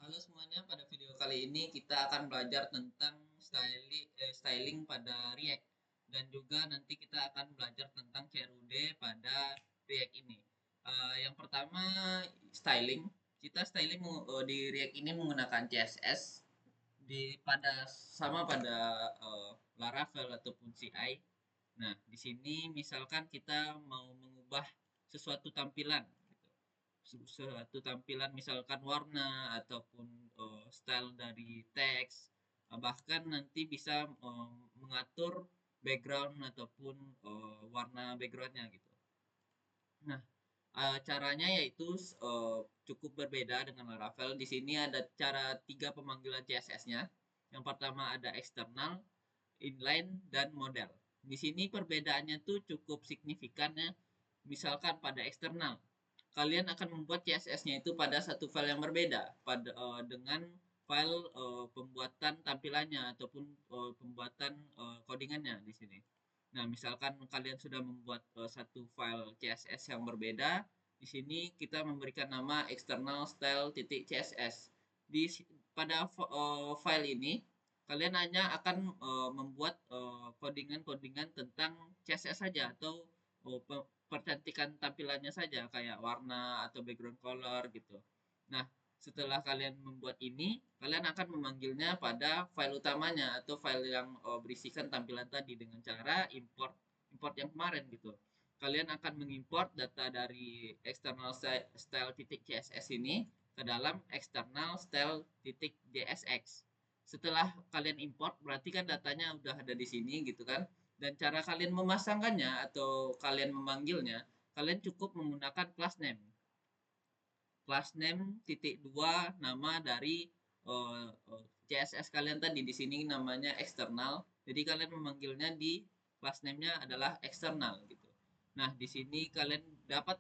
Halo semuanya, pada video kali ini kita akan belajar tentang styling pada React dan juga nanti kita akan belajar tentang CRUD pada React ini. Yang pertama styling, kita styling di React ini menggunakan CSS sama pada Laravel ataupun CI. Nah, di sini misalkan kita mau mengubah sesuatu tampilan suatu tampilan misalkan warna ataupun style dari teks, bahkan nanti bisa mengatur background ataupun warna backgroundnya gitu. Nah, caranya yaitu cukup berbeda dengan Laravel. Di sini ada cara tiga pemanggilan CSS-nya. Yang pertama ada eksternal, inline, dan model. Di sini perbedaannya tuh cukup signifikan ya. Misalkan pada eksternal, kalian akan membuat CSS-nya itu pada satu file yang berbeda dengan file pembuatan tampilannya ataupun pembuatan codingannya di sini. Nah, misalkan kalian sudah membuat satu file CSS yang berbeda, di sini kita memberikan nama external style.css. Di pada file ini kalian hanya akan membuat codingan-codingan tentang CSS saja atau percantikan tampilannya saja kayak warna atau background color gitu. Nah, setelah kalian membuat ini, kalian akan memanggilnya pada file utamanya atau file yang berisikan tampilan tadi dengan cara import import yang kemarin gitu. Kalian akan mengimport data dari external style.css ini ke dalam external style.jsx. Setelah kalian import, berarti kan datanya udah ada di sini gitu kan. Dan cara kalian memasangkannya atau kalian memanggilnya, kalian cukup menggunakan class name. Class name titik dua nama dari CSS kalian tadi. Di sini namanya eksternal. Jadi kalian memanggilnya di class name-nya adalah eksternal gitu. Nah, di sini kalian dapat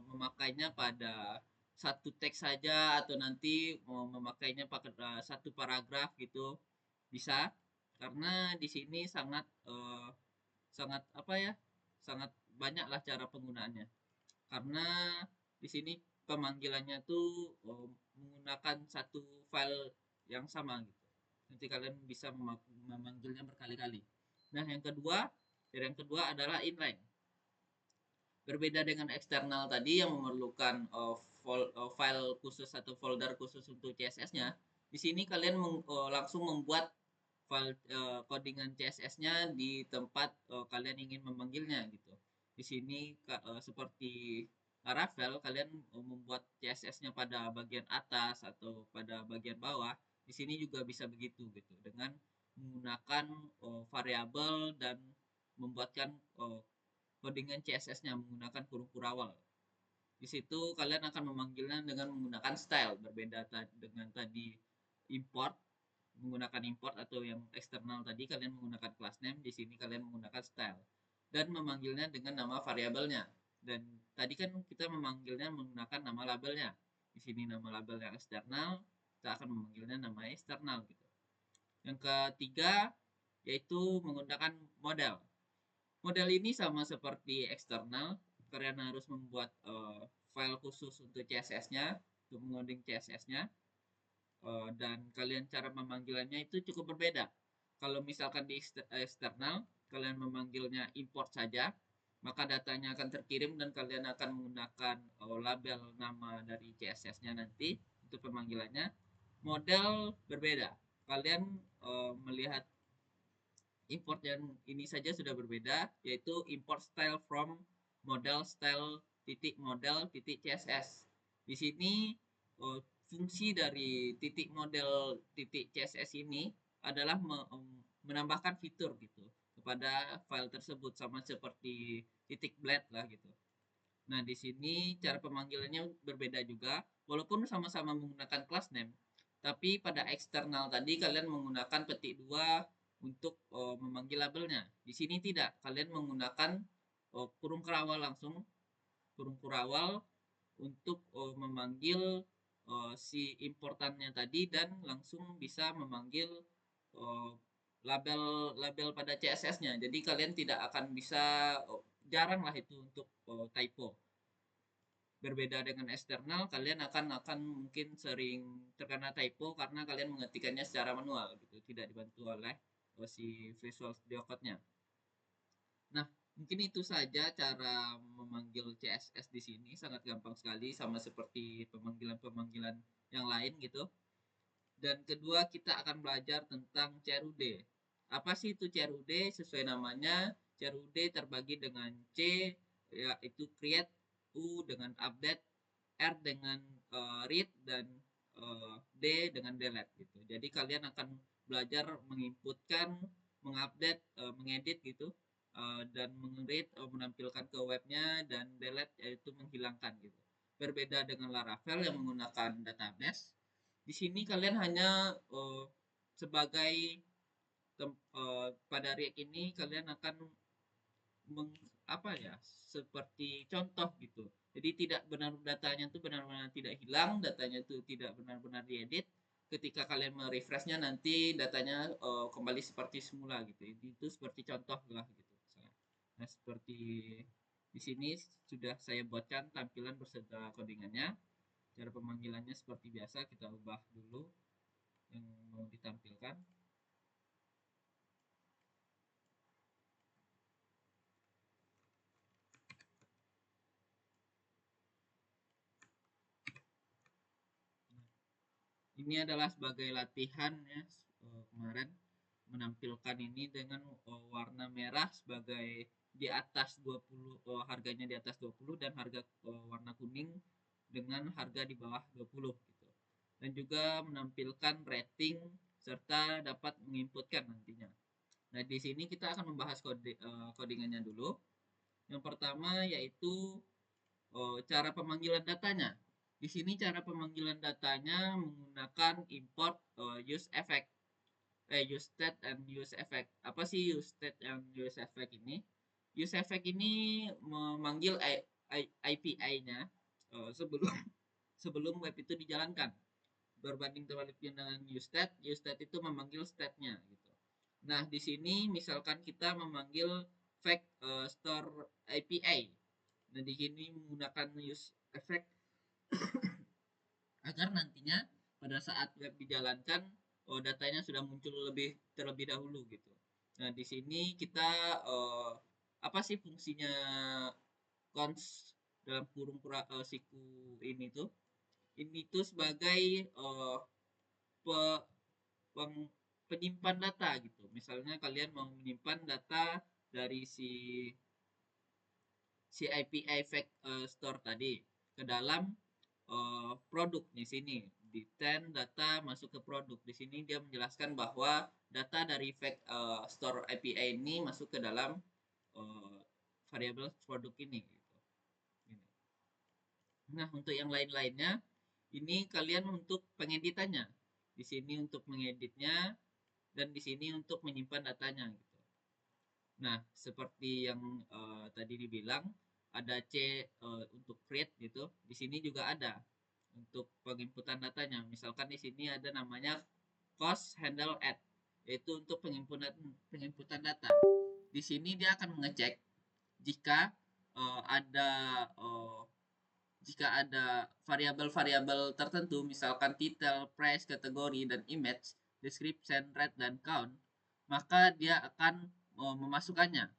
memakainya pada satu teks saja atau nanti mau memakainya pakai satu paragraf gitu bisa, karena di sini sangat sangat apa ya, sangat banyaklah cara penggunaannya. Karena di sini pemanggilannya tuh menggunakan satu file yang sama gitu. Nanti kalian bisa memanggilnya berkali-kali. Nah, yang kedua adalah inline. Berbeda dengan eksternal tadi yang memerlukan file khusus atau folder khusus untuk CSS-nya, di sini kalian langsung membuat file codingan CSS-nya di tempat kalian ingin memanggilnya gitu. Di sini seperti Laravel, kalian membuat CSS-nya pada bagian atas atau pada bagian bawah. Di sini juga bisa begitu gitu dengan menggunakan variabel dan membuatkan codingan CSS-nya menggunakan huruf awal. Di situ kalian akan memanggilnya dengan menggunakan style, berbeda dengan tadi import, menggunakan import atau yang eksternal tadi kalian menggunakan class name, di sini kalian menggunakan style dan memanggilnya dengan nama variabelnya. Dan tadi kan kita memanggilnya menggunakan nama labelnya. Di sini nama label yang eksternal, kita akan memanggilnya nama eksternal gitu. Yang ketiga yaitu menggunakan model. Model ini sama seperti eksternal, kalian harus membuat file khusus untuk CSS-nya, untuk mengoding CSS-nya, dan kalian cara memanggilannya itu cukup berbeda. Kalau misalkan di eksternal, kalian memanggilnya import saja, maka datanya akan terkirim dan kalian akan menggunakan label nama dari CSS-nya nanti untuk pemanggilannya. Model berbeda. Kalian melihat import yang ini saja sudah berbeda, yaitu import style from model style titik model titik css. Di sini fungsi dari titik model titik css ini adalah menambahkan fitur gitu kepada file tersebut sama seperti titik blade lah gitu. Nah, di sini cara pemanggilannya berbeda juga, walaupun sama-sama menggunakan class name, tapi pada eksternal tadi kalian menggunakan petik dua untuk memanggil labelnya. Di sini tidak, kalian menggunakan kurung kerawal langsung, kurung kerawal untuk memanggil si importannya tadi dan langsung bisa memanggil uh, label-label pada CSS-nya. Jadi kalian tidak akan bisa jarang lah itu untuk typo. Berbeda dengan eksternal, kalian akan mungkin sering terkena typo karena kalian mengetikkannya secara manual gitu, tidak dibantu oleh si Visual Studio Code-nya. Nah, mungkin itu saja cara memanggil CSS di sini, sangat gampang sekali sama seperti pemanggilan-pemanggilan yang lain gitu. Dan kedua kita akan belajar tentang CRUD. Apa sih itu CRUD? Sesuai namanya, CRUD terbagi dengan C yaitu create, U dengan update, R dengan read, dan D dengan delete gitu. Jadi kalian akan belajar menginputkan, mengupdate, mengedit gitu, dan mengerit, menampilkan ke webnya, dan delete yaitu menghilangkan gitu. Berbeda dengan Laravel yang menggunakan database. Di sini kalian hanya sebagai pada React ini kalian akan apa ya, seperti contoh gitu. Jadi tidak benar datanya itu benar-benar tidak hilang, datanya itu tidak benar-benar diedit. Ketika kalian merefreshnya nanti datanya kembali seperti semula gitu. Itu seperti contoh lah gitu. Nah seperti di sini sudah saya buatkan tampilan beserta codingannya. Cara pemanggilannya seperti biasa, kita ubah dulu yang mau ditampilkan. Ini adalah sebagai latihan ya, kemarin menampilkan ini dengan warna merah sebagai di atas 20, harganya di atas 20, dan harga warna kuning dengan harga di bawah 20 gitu. Dan juga menampilkan rating serta dapat menginputkan nantinya. Nah, di sini kita akan membahas codingannya dulu. Yang pertama yaitu cara pemanggilan datanya. Di sini cara pemanggilan datanya menggunakan import use effect, use state and use effect. Apa sih use state and use effect ini? Use effect ini memanggil API-nya sebelum sebelum web itu dijalankan. Berbanding terbalik dengan use state itu memanggil state-nya gitu. Nah, di sini misalkan kita memanggil fact store API. Nah, di sini menggunakan use effect agar nantinya pada saat web dijalankan, datanya sudah muncul terlebih dahulu gitu. Nah, di sini kita apa sih fungsinya cons dalam kurung siku ini tuh? Ini tuh sebagai pe, peng, penyimpan data gitu. Misalnya kalian mau menyimpan data dari si API fact store tadi ke dalam produk di sini. Di 10 data masuk ke produk. Di sini dia menjelaskan bahwa data dari fact store API ini masuk ke dalam variabel produk ini gitu. Nah, untuk yang lain-lainnya ini kalian untuk pengeditannya. Di sini untuk mengeditnya, dan di sini untuk menyimpan datanya gitu. Nah, seperti yang tadi dibilang, ada C untuk create gitu. Di sini juga ada untuk penginputan datanya. Misalkan di sini ada namanya cost handle add, yaitu untuk penginputan data. Di sini dia akan mengecek jika ada variabel-variabel tertentu, misalkan title, price, kategori, dan image, description, rate, dan count, maka dia akan memasukkannya.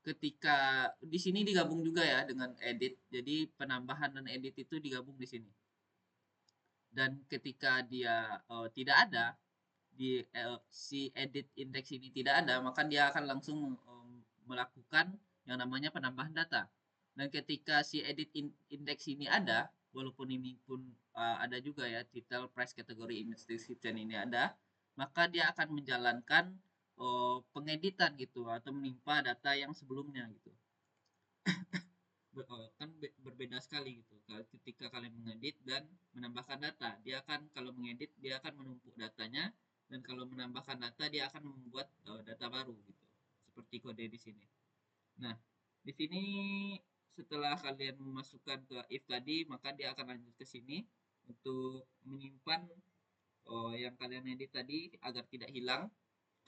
Ketika di sini digabung juga ya dengan edit, jadi penambahan dan edit itu digabung di sini. Dan ketika dia tidak ada di si edit index ini tidak ada, maka dia akan langsung melakukan yang namanya penambahan data. Dan ketika si edit index ini ada, walaupun ini pun ada juga ya title, price, kategori, image, description ini ada, maka dia akan menjalankan pengeditan gitu atau menimpa data yang sebelumnya gitu. Kan berbeda sekali gitu. Ketika kalian mengedit dan menambahkan data, dia akan kalau mengedit dia akan menumpuk datanya, dan kalau menambahkan data dia akan membuat data baru gitu. Seperti kode di sini. Nah, di sini setelah kalian memasukkan ke if tadi, maka dia akan lanjut ke sini untuk menyimpan yang kalian edit tadi agar tidak hilang.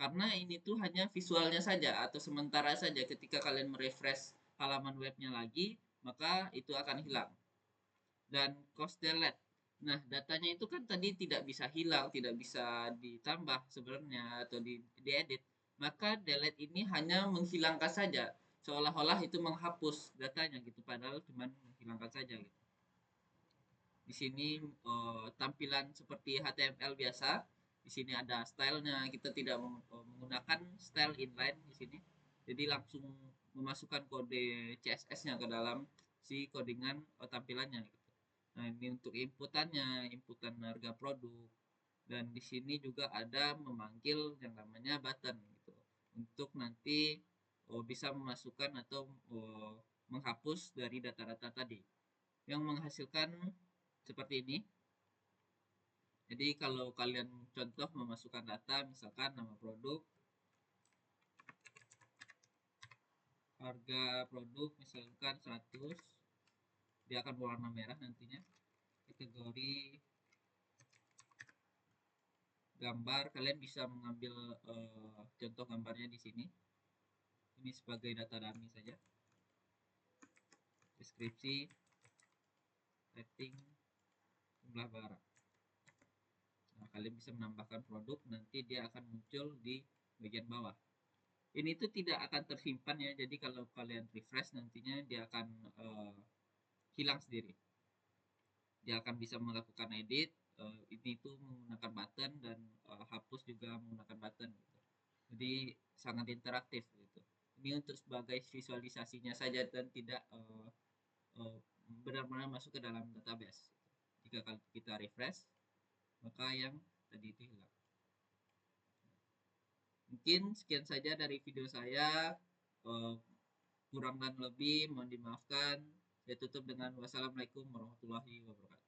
Karena ini tuh hanya visualnya saja atau sementara saja, ketika kalian merefresh halaman webnya lagi, maka itu akan hilang. dan cost delete. Nah, datanya itu kan tadi tidak bisa hilang, tidak bisa ditambah sebenarnya atau diedit. Maka delete ini hanya menghilangkan saja, seolah-olah itu menghapus datanya gitu, padahal cuma menghilangkan saja gitu. Di sini tampilan seperti HTML biasa. Di sini ada stylenya. Kita tidak menggunakan style inline di sini. Jadi langsung memasukkan kode CSS-nya ke dalam si codingan tampilannya. Gitu. Nah ini untuk inputannya, inputan harga produk. Dan di sini juga ada memanggil yang namanya button gitu. Untuk nanti bisa memasukkan atau menghapus dari data-data tadi yang menghasilkan seperti ini. Jadi kalau kalian contoh memasukkan data, misalkan nama produk, harga produk misalkan 100, dia akan berwarna merah nantinya. Kategori gambar, kalian bisa mengambil contoh gambarnya di sini. Ini sebagai data dummy saja. Deskripsi, rating, jumlah barang. Nah, kalian bisa menambahkan produk, nanti dia akan muncul di bagian bawah. Ini tuh tidak akan tersimpan ya, jadi kalau kalian refresh nantinya dia akan hilang sendiri. Dia akan bisa melakukan edit, ini tuh menggunakan button dan hapus juga menggunakan button gitu. Jadi sangat interaktif gitu. Ini untuk sebagai visualisasinya saja dan tidak benar-benar masuk ke dalam database. Jika kita refresh, maka yang tadi itu hilang. Mungkin sekian saja dari video saya. Kurang dan lebih mohon dimaafkan. Saya tutup dengan wassalamualaikum warahmatullahi wabarakatuh.